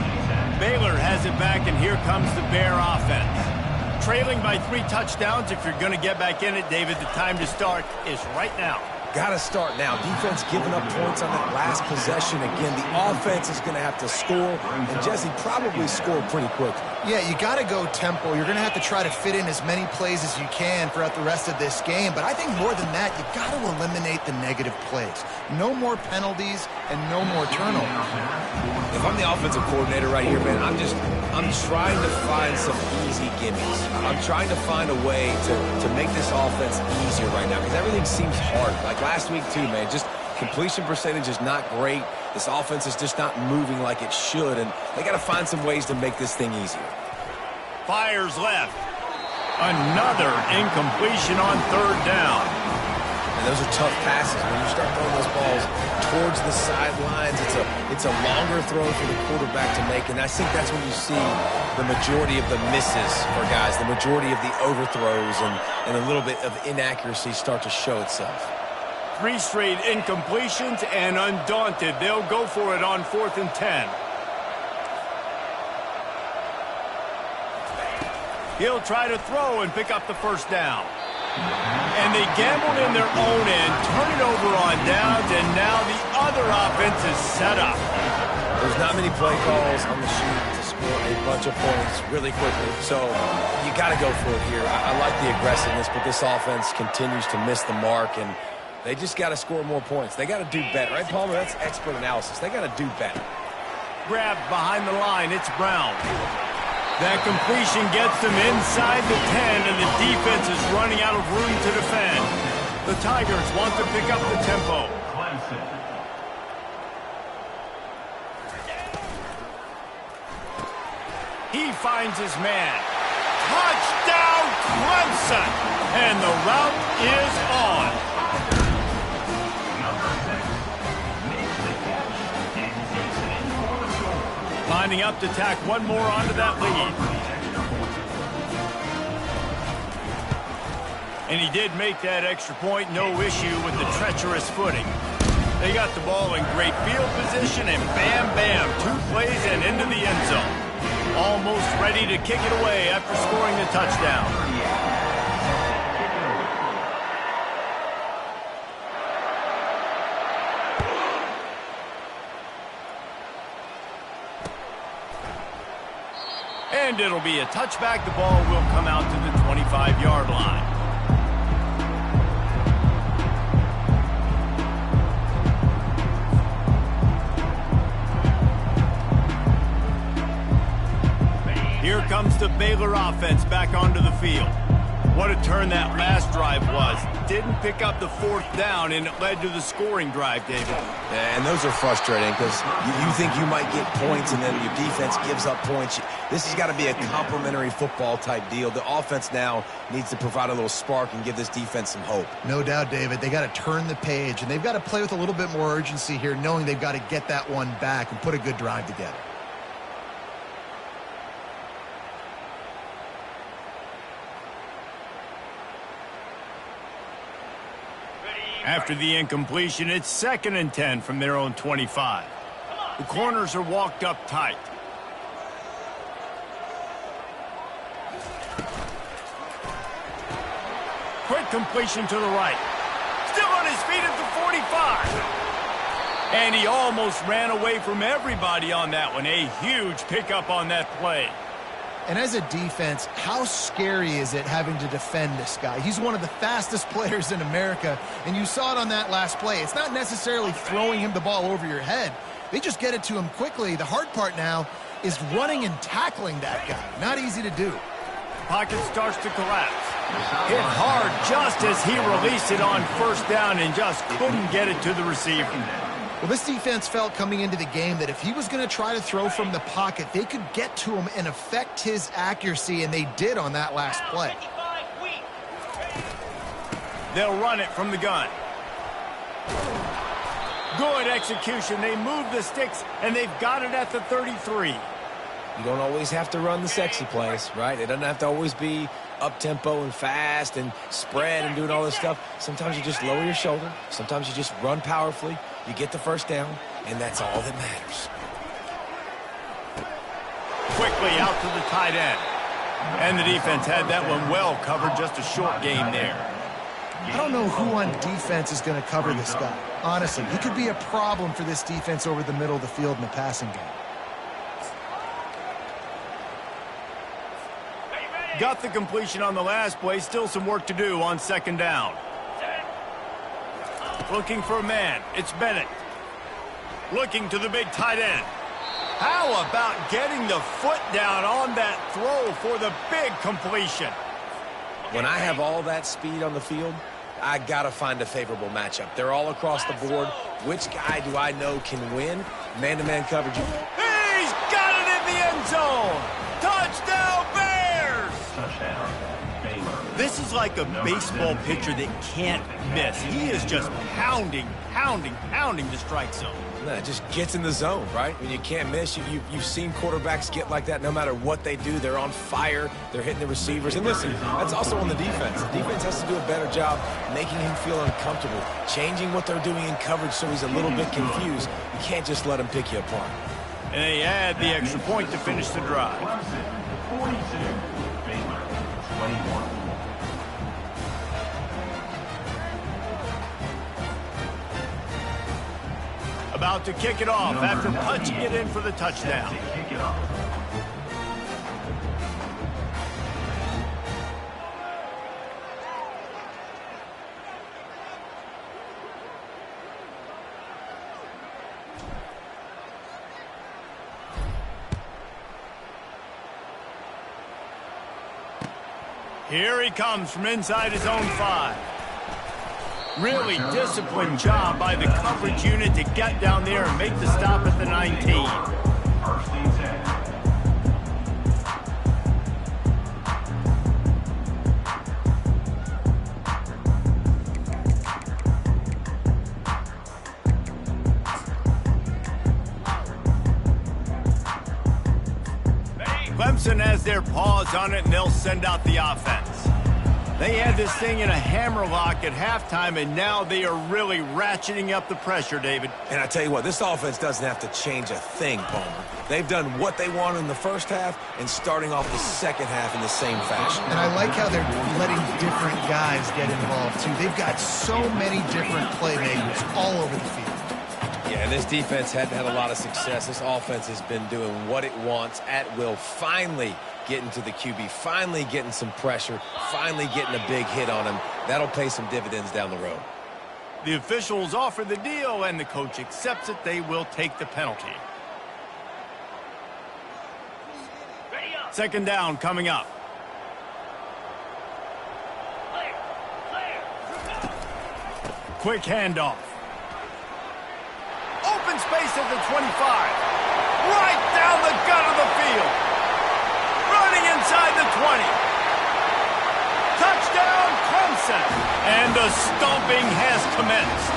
Baylor has it back, and here comes the Bear offense. Trailing by 3 touchdowns. If you're going to get back in it, David, the time to start is right now. Got to start now. Defense giving up points on that last possession. Again, the offense is going to have to score, and Jesse probably scored pretty quickly. Yeah, you got to go tempo. You're going to have to try to fit in as many plays as you can throughout the rest of this game. But I think more than that, you got to eliminate the negative plays. No more penalties and no more turnovers. If I'm the offensive coordinator right here, man, I'm trying to find some easy gimmicks. I'm trying to find a way to make this offense easier right now because everything seems hard. Like last week too, man, just completion percentage is not great. This offense is just not moving like it should, and they got to find some ways to make this thing easier. Fires left. Another incompletion on 3rd down. And those are tough passes. When you start throwing those balls towards the sidelines, it's a longer throw for the quarterback to make, and I think that's when you see the majority of the misses for guys, the majority of the overthrows and a little bit of inaccuracy start to show itself. 3 straight incompletions, and undaunted, they'll go for it on 4th and 10. He'll try to throw and pick up the 1st down. And they gambled in their own end, turn it over on downs, and now the other offense is set up. There's not many play calls on the sheet to score a bunch of points really quickly, so you got to go for it here. I like the aggressiveness, but this offense continues to miss the mark, and they just got to score more points. They got to do better, right, Palmer? That's expert analysis. They got to do better. Grabbed behind the line, it's Brown. That completion gets them inside the 10, and the defense is running out of room to defend. The Tigers want to pick up the tempo. He finds his man. Touchdown, Clemson! And the route is on. Lining up to tack one more onto that lead. And he did make that extra point, no issue with the treacherous footing. They got the ball in great field position, and bam, bam, 2 plays and into the end zone. Almost ready to kick it away after scoring the touchdown. And it'll be a touchback. The ball will come out to the 25-yard line. Here comes the Baylor offense back onto the field. What a turn that last drive was. Didn't pick up the 4th down, and it led to the scoring drive, David. And those are frustrating because you think you might get points, and then your defense gives up points. This has got to be a complimentary football type deal. The offense now needs to provide a little spark and give this defense some hope. No doubt, David. They got to turn the page, and they've got to play with a little bit more urgency here, knowing they've got to get that one back and put a good drive together. After the incompletion, it's 2nd and 10 from their own 25. The corners are walked up tight. Quick completion to the right. Still on his feet at the 45. And he almost ran away from everybody on that one. A huge pickup on that play. And as a defense, how scary is it having to defend this guy? He's one of the fastest players in America, and you saw it on that last play. It's not necessarily throwing him the ball over your head. They just get it to him quickly. The hard part now is running and tackling that guy. Not easy to do. Pocket starts to collapse. Hit hard just as he released it on 1st down and just couldn't get it to the receiver. Well, this defense felt coming into the game that if he was going to try to throw from the pocket, they could get to him and affect his accuracy, and they did on that last play. They'll run it from the gun. Good execution. They move the sticks, and they've got it at the 33. You don't always have to run the sexy plays, right? It doesn't have to always be up-tempo and fast and spread and doing all this stuff. Sometimes you just lower your shoulder. Sometimes you just run powerfully. You get the 1st down, and that's all that matters. Quickly out to the tight end. And the defense had that one well covered, just a short game there. I don't know who on defense is going to cover this guy. Honestly, he could be a problem for this defense over the middle of the field in the passing game. Got the completion on the last play. Still some work to do on 2nd down. Looking for a man. It's Bennett. Looking to the big tight end. How about getting the foot down on that throw for the big completion? When I have all that speed on the field, I got to find a favorable matchup. They're all across the board. Which guy do I know can win? Man-to-man coverage. He's got it in the end zone. Touchdown, Bears! Touchdown, Baylor. This is like a baseball pitcher that can't miss. He is just pounding the strike zone. No, it just gets in the zone, right? When you can't miss, you've seen quarterbacks get like that no matter what they do. They're on fire. They're hitting the receivers. And listen, that's also on the defense. The defense has to do a better job making him feel uncomfortable, changing what they're doing in coverage so he's a little bit confused. You can't just let him pick you apart. And they add the extra point to finish the drive. Clemson, 42. Baylor, 21. About to kick it off after punching it in for the touchdown. Kick it off. Here he comes from inside his own 5. Really disciplined job by the coverage unit to get down there and make the stop at the 19. First and 10. Clemson has their paws on it, and they'll send out the offense. They had this thing in a hammerlock at halftime, and now they are really ratcheting up the pressure, David. And I tell you what, this offense doesn't have to change a thing, Palmer. They've done what they wanted in the first half and starting off the second half in the same fashion. And I like how they're letting different guys get involved, too. They've got so many different playmakers all over the field. Yeah, and this defense hadn't had a lot of success. This offense has been doing what it wants at will, finally getting to the QB, finally getting some pressure, finally getting a big hit on him. That'll pay some dividends down the road. The officials offer the deal, and the coach accepts it. They will take the penalty. Second down coming up. Quick handoff. Open space at the 25. Right down the gut of the field. Running inside the 20. Touchdown, Clemson. And the stomping has commenced.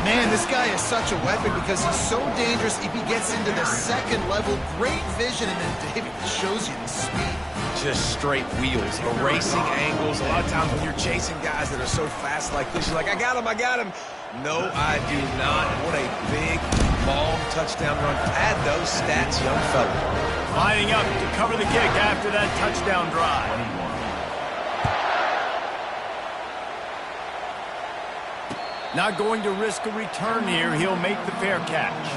Man, this guy is such a weapon because he's so dangerous if he gets into the second level. Great vision, and then David shows you the speed. Just straight wheels, erasing angles. A lot of times when you're chasing guys that are so fast like this, you're like, I got him, I got him. No, I do not. What a big, long touchdown run. Add those stats, young fella. Lining up to cover the kick after that touchdown drive. Not going to risk a return here. He'll make the fair catch.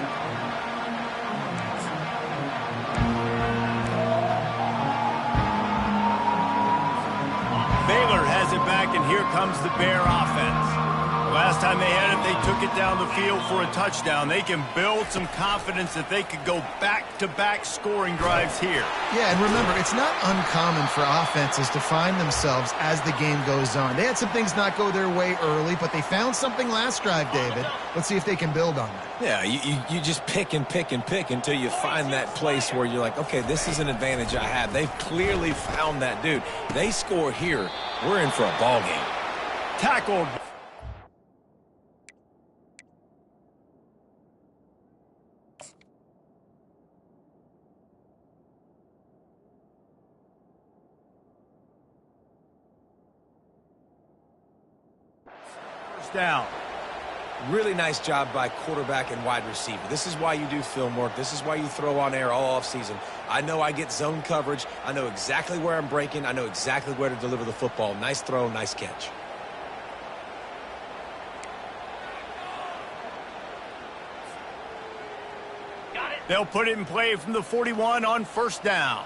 Baylor has it back, and here comes the Bear offense. Last time they had it, they took it down the field for a touchdown. They can build some confidence that they could go back-to-back scoring drives here. Yeah, and remember, it's not uncommon for offenses to find themselves as the game goes on. They had some things not go their way early, but they found something last drive, David. Let's see if they can build on that. Yeah, you just pick and pick and pick until you find that place where you're like, okay, this is an advantage I have. They've clearly found that dude. They score here, we're in for a ball game. Tackled. Down. Really nice job by quarterback and wide receiver. This is why you do film work. This is why you throw on air all offseason. I know I get zone coverage. I know exactly where I'm breaking. I know exactly where to deliver the football. Nice throw, nice catch. They'll put it in play from the 41 on first down.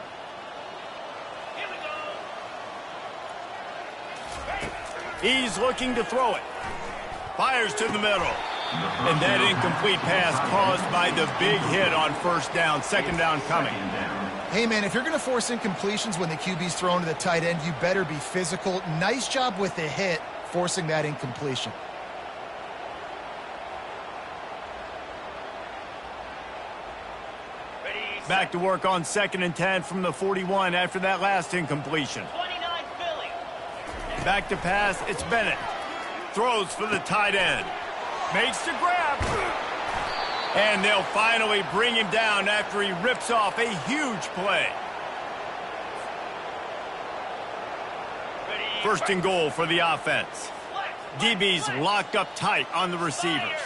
He's looking to throw it. Fires to the middle. And that incomplete pass caused by the big hit on first down. Second down coming. Hey, man, if you're going to force incompletions when the QB's thrown to the tight end, you better be physical. Nice job with the hit, forcing that incompletion. Back to work on 2nd and 10 from the 41 after that last incompletion. Back to pass, it's Bennett. Throws for the tight end. Makes the grab. And they'll finally bring him down after he rips off a huge play. First and goal for the offense. DB's locked up tight on the receivers.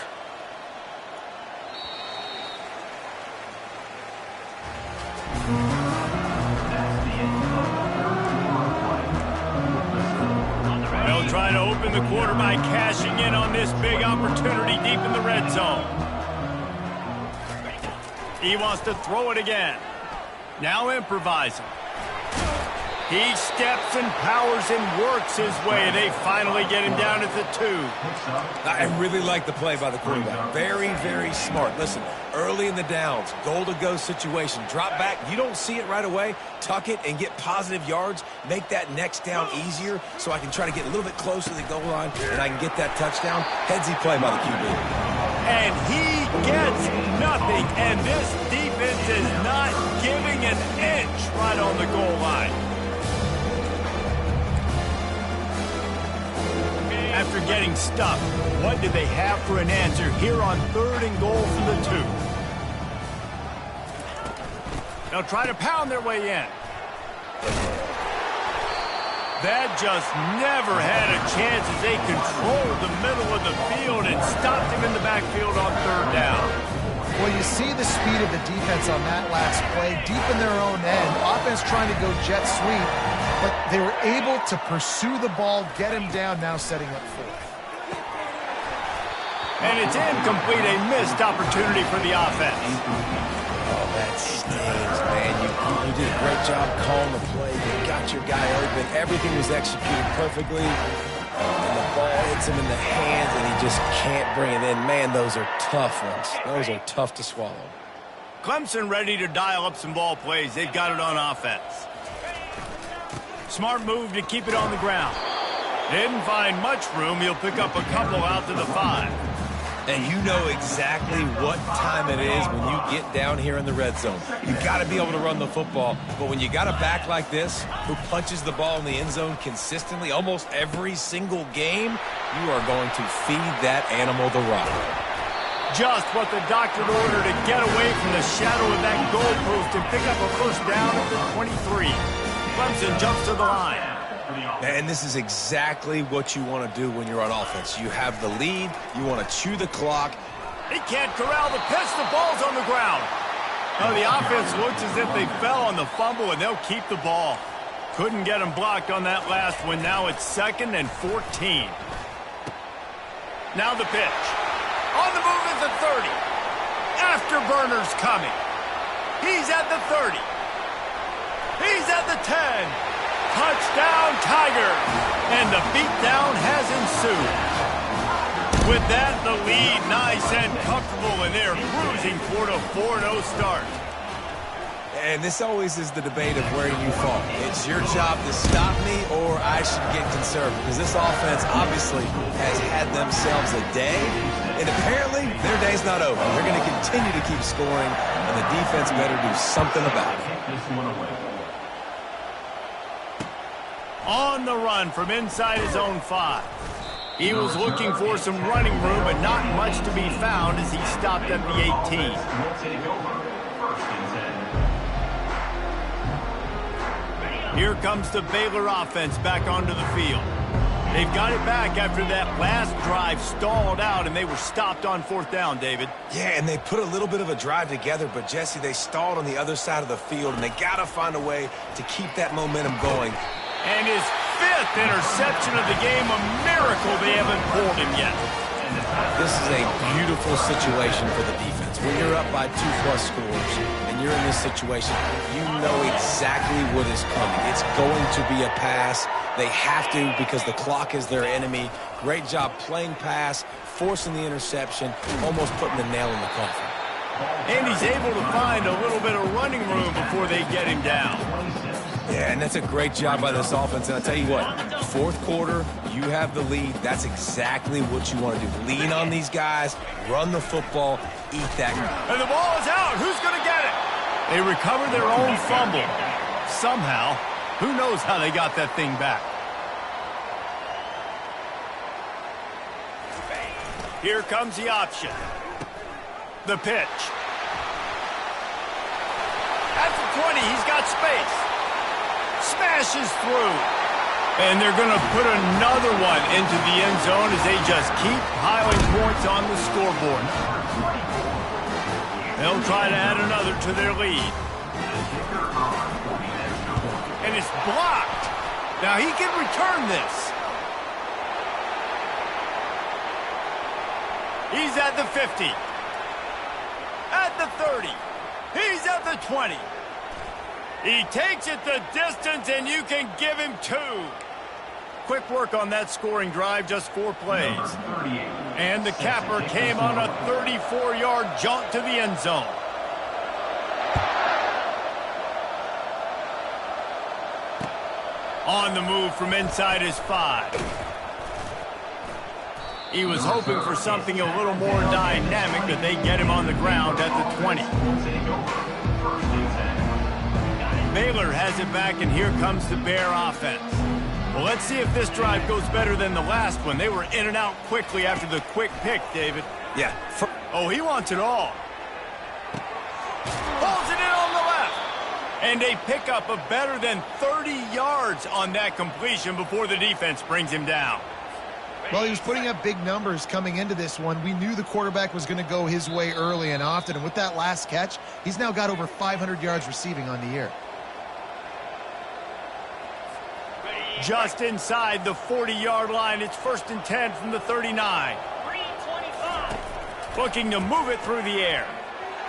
They'll try to open the quarter by cashing in on this big opportunity deep in the red zone. He wants to throw it again. Now improvising. He steps and powers and works his way. They finally get him down at the 2. I really like the play by the quarterback. Very, very smart. Listen, early in the downs, goal-to-go situation. Drop back. You don't see it right away. Tuck it and get positive yards. Make that next down easier so I can try to get a little bit closer to the goal line and I can get that touchdown. Headsy play by the QB. And he gets nothing. And this defense is not giving an inch right on the goal line. After getting stuffed, what do they have for an answer here on 3rd and goal from the 2? They'll try to pound their way in. That just never had a chance as they controlled the middle of the field and stopped him in the backfield on 3rd down. Well, you see the speed of the defense on that last play, deep in their own end. Offense trying to go jet sweep, but they were able to pursue the ball, get him down, now setting up 4th. And it's incomplete, a missed opportunity for the offense. Oh, that stings, man. You did a great job calling the play. You got your guy open. Everything was executed perfectly. And the ball hits him in the hands, and he just can't bring it in. Man, those are tough ones. Those are tough to swallow. Clemson ready to dial up some ball plays. They've got it on offense. Smart move to keep it on the ground. Didn't find much room. He'll pick up a couple out to the 5. And you know exactly what time it is when you get down here in the red zone. You've got to be able to run the football. But when you got a back like this who punches the ball in the end zone consistently almost every single game, you are going to feed that animal the rock. Just what the doctor ordered to get away from the shadow of that goalpost and pick up a 1st down at the 23. Clemson jumps to the line. And this is exactly what you want to do when you're on offense. You have the lead. You want to chew the clock. He can't corral the pitch. The ball's on the ground. Oh, the offense looks as if they fell on the fumble, and they'll keep the ball. Couldn't get him blocked on that last one. Now it's 2nd and 14. Now the pitch. On the move at the 30. Afterburner's coming. He's at the 30. He's at the 10. Touchdown, Tigers! And the beatdown has ensued. With that, the lead nice and comfortable, and they're cruising toward a 4-0 start. And this always is the debate of where you fall. It's your job to stop me, or I should get conservative. Because this offense obviously has had themselves a day, and apparently their day's not over. They're going to continue to keep scoring, and the defense better do something about it. On the run from inside his own 5. He was looking for some running room, but not much to be found as he stopped at the 18. Here comes the Baylor offense back onto the field. They've got it back after that last drive stalled out, and they were stopped on 4th down, David. Yeah, and they put a little bit of a drive together, but, Jesse, they stalled on the other side of the field, and they got to find a way to keep that momentum going. And his 5th interception of the game, a miracle they haven't pulled him yet. This is a beautiful situation for the defense. When you're up by 2+ scores and you're in this situation, you know exactly what is coming. It's going to be a pass. They have to because the clock is their enemy. Great job playing pass, forcing the interception, almost putting the nail in the coffin. And he's able to find a little bit of running room before they get him down. Yeah, and that's a great job by this offense. And I'll tell you what, 4th quarter, you have the lead. That's exactly what you want to do. Lean on these guys, run the football, eat that. And the ball is out. Who's going to get it? They recover their own fumble. Somehow, who knows how they got that thing back. Here comes the option. The pitch. At the 20, he's got space. Smashes through. And they're going to put another one into the end zone as they just keep piling points on the scoreboard. They'll try to add another to their lead. And it's blocked. Now he can return this. He's at the 50. At the 30. He's at the 20. He takes it the distance, and you can give him 2. Quick work on that scoring drive, just 4 plays. And the capper came on a 34-yard jaunt to the end zone. On the move from inside his 5. He was hoping for something a little more dynamic, but they get him on the ground at the 20. Baylor has it back, and here comes the Bear offense. Well, let's see if this drive goes better than the last one. They were in and out quickly after the quick pick, David. Yeah. Oh, he wants it all. Pulls it in on the left. And they pick up a better than 30 yards on that completion before the defense brings him down. Well, he was putting up big numbers coming into this one. We knew the quarterback was going to go his way early and often. And with that last catch, he's now got over 500 yards receiving on the year. Just inside the 40-yard line. It's 1st and 10 from the 39. 325. Looking to move it through the air.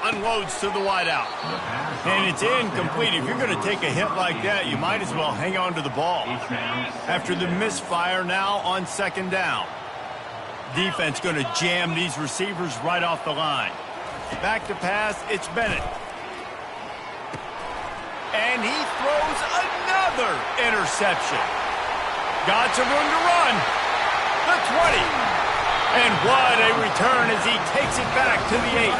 Unloads to the wideout. And it's incomplete. If you're going to take a hit like that, you might as well hang on to the ball. After the misfire, now on 2nd down. Defense going to jam these receivers right off the line. Back to pass, it's Bennett. And he throws another interception. Got some room to run. The 20. And what a return as he takes it back to the 8.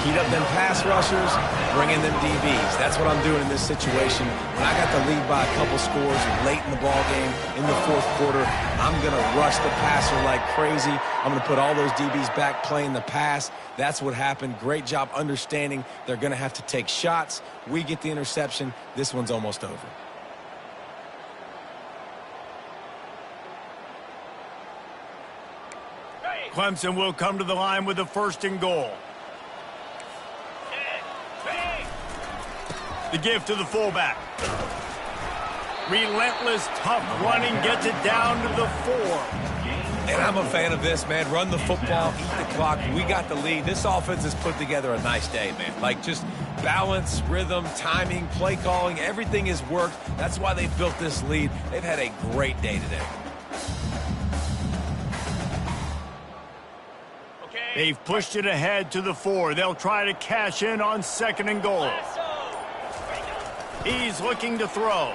Heat up them pass rushers, bring in them DBs. That's what I'm doing in this situation. When I got the lead by a couple scores late in the ball game, in the 4th quarter, I'm going to rush the passer like crazy. I'm going to put all those DBs back playing the pass. That's what happened. Great job understanding they're going to have to take shots. We get the interception. This one's almost over. Clemson will come to the line with a 1st and goal. The give to the fullback. Relentless, tough running gets it down to the 4. And I'm a fan of this, man. Run the football, eat the clock. We got the lead. This offense has put together a nice day, man. Like, just balance, rhythm, timing, play calling, everything has worked. That's why they've built this lead. They've had a great day today. They've pushed it ahead to the 4. They'll try to cash in on 2nd and goal. He's looking to throw.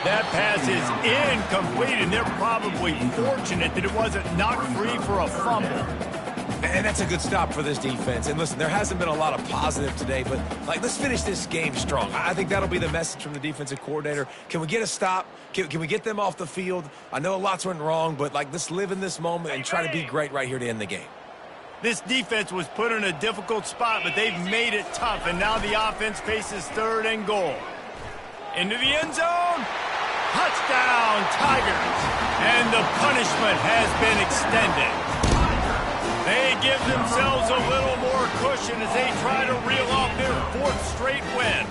That pass is incomplete, and they're probably fortunate that it wasn't knocked free for a fumble. And that's a good stop for this defense. And listen, there hasn't been a lot of positive today, but, like, let's finish this game strong. I think that'll be the message from the defensive coordinator. Can we get a stop? Can we get them off the field? I know lots went wrong, but, like, let's live in this moment and try to be great right here to end the game. This defense was put in a difficult spot, but they've made it tough, and now the offense faces 3rd and goal. Into the end zone. Touchdown, Tigers. And the punishment has been extended. They give themselves a little more cushion as they try to reel off their 4th straight win.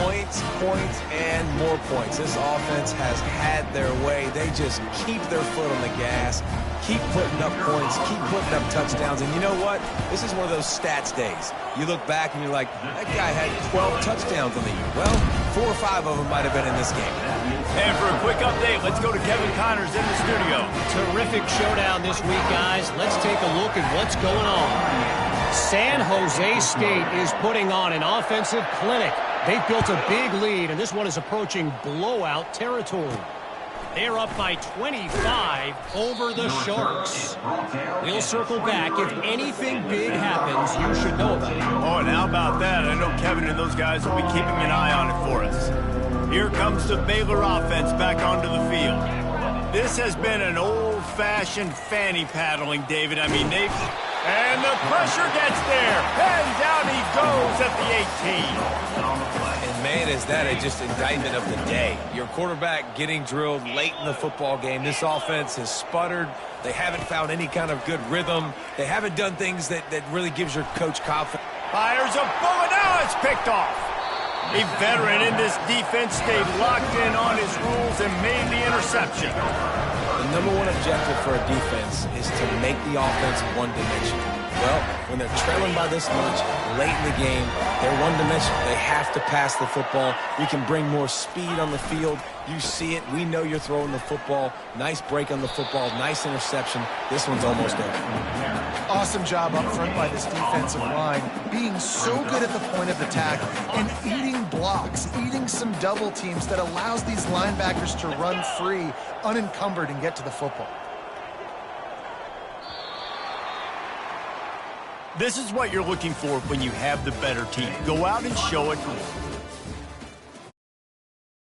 Points, points, and more points. This offense has had their way. They just keep their foot on the gas, keep putting up points, keep putting up touchdowns. And you know what? This is one of those stats days. You look back and you're like, that guy had 12 touchdowns on the year. Well, 4 or 5 of them might have been in this game. And for a quick update, let's go to Kevin Connors in the studio. Terrific showdown this week, guys. Let's take a look at what's going on. San Jose State is putting on an offensive clinic. They've built a big lead, and this one is approaching blowout territory. They're up by 25 over the Sharks. We'll circle back. If anything big happens, you should know about it. Oh, and how about that? I know Kevin and those guys will be keeping an eye on it for us. Here comes the Baylor offense back onto the field. This has been an old-fashioned fanny paddling, David. I mean, and the pressure gets there. And down he goes at the 18. And, man, is that just indictment of the day. Your quarterback getting drilled late in the football game. This offense has sputtered. They haven't found any kind of good rhythm. They haven't done things that really gives your coach confidence. Fires a bullet. Now it's picked off. A veteran in this defense stayed locked in on his rules and made the interception. The #1 objective for a defense is to make the offense one-dimensional. Well, when they're trailing by this much late in the game, they're one-dimensional. They have to pass the football. We can bring more speed on the field. You see it. We know you're throwing the football. Nice break on the football. Nice interception. This one's almost over. Awesome job up front by this defensive line, being so good at the point of attack and eating blocks, eating some double teams that allows these linebackers to run free, unencumbered, and get to the football. This is what you're looking for when you have the better team. Go out and show it.